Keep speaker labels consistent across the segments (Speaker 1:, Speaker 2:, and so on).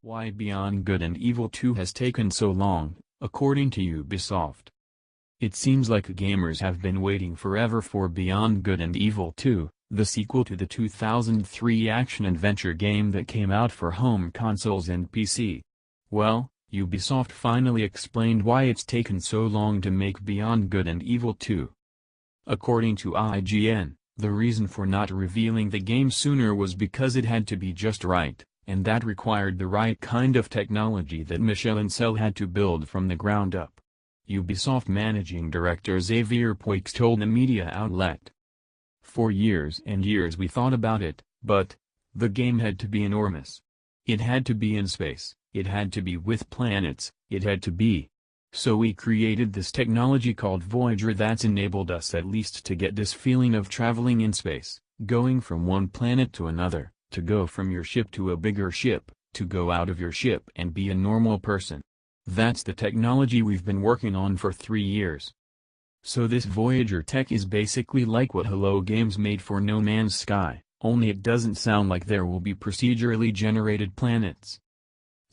Speaker 1: Why Beyond Good and Evil 2 has taken so long, according to Ubisoft. It seems like gamers have been waiting forever for Beyond Good and Evil 2, the sequel to the 2003 action-adventure game that came out for home consoles and PC. Well, Ubisoft finally explained why it's taken so long to make Beyond Good and Evil 2. According to IGN, the reason for not revealing the game sooner was because it had to be just right, and that required the right kind of technology that Michel Ancel had to build from the ground up. Ubisoft managing director Xavier Poix told the media outlet. For years and years we thought about it, but the game had to be enormous. It had to be in space, it had to be with planets, it had to be. So we created this technology called Voyager that's enabled us at least to get this feeling of traveling in space, going from one planet to another, to go from your ship to a bigger ship, to go out of your ship and be a normal person. That's the technology we've been working on for 3 years. So this Voyager tech is basically like what Hello Games made for No Man's Sky, only it doesn't sound like there will be procedurally generated planets.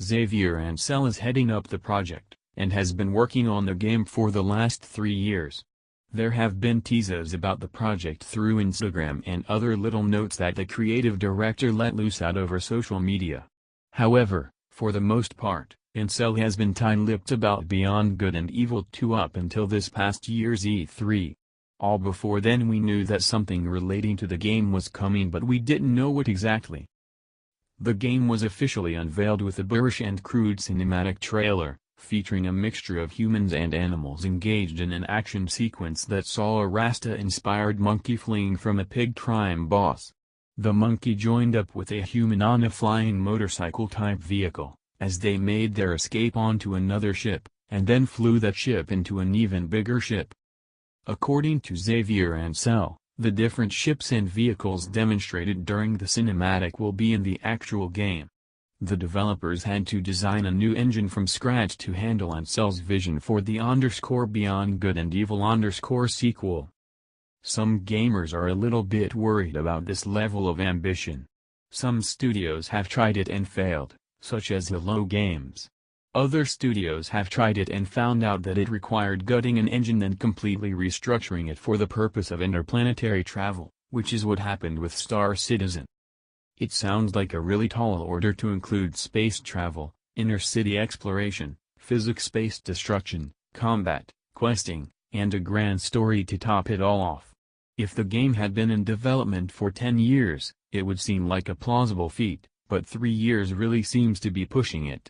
Speaker 1: Xavier Ancel is heading up the project, and has been working on the game for the last 3 years. There have been teases about the project through Instagram and other little notes that the creative director let loose out over social media. However, for the most part, Ancel has been tight-lipped about Beyond Good and Evil 2 up until this past year's E3. All before then we knew that something relating to the game was coming, but we didn't know what exactly. The game was officially unveiled with a boorish and crude cinematic trailer, featuring a mixture of humans and animals engaged in an action sequence that saw a Rasta-inspired monkey fleeing from a pig crime boss. The monkey joined up with a human on a flying motorcycle-type vehicle, as they made their escape onto another ship, and then flew that ship into an even bigger ship. According to Xavier Ancel, the different ships and vehicles demonstrated during the cinematic will be in the actual game. The developers had to design a new engine from scratch to handle Ancel's vision for the Beyond Good and Evil sequel. Some gamers are a little bit worried about this level of ambition. Some studios have tried it and failed, such as Hello Games. Other studios have tried it and found out that it required gutting an engine and completely restructuring it for the purpose of interplanetary travel, which is what happened with Star Citizen. It sounds like a really tall order to include space travel, inner-city exploration, physics-based destruction, combat, questing, and a grand story to top it all off. If the game had been in development for 10 years, it would seem like a plausible feat, but 3 years really seems to be pushing it.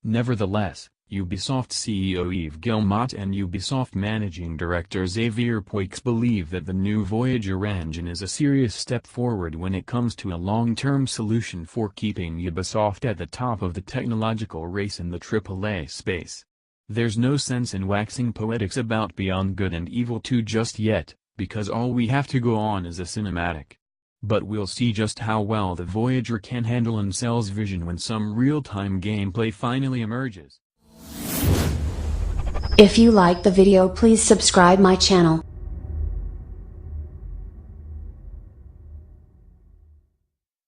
Speaker 1: Nevertheless, Ubisoft CEO Yves Guillemot and Ubisoft Managing Director Xavier Poix believe that the new Voyager engine is a serious step forward when it comes to a long-term solution for keeping Ubisoft at the top of the technological race in the AAA space. There's no sense in waxing poetics about Beyond Good and Evil 2 just yet, because all we have to go on is a cinematic. But we'll see just how well the Voyager can handle Ancel's vision when some real-time gameplay finally emerges.
Speaker 2: If you like the video, please subscribe my channel.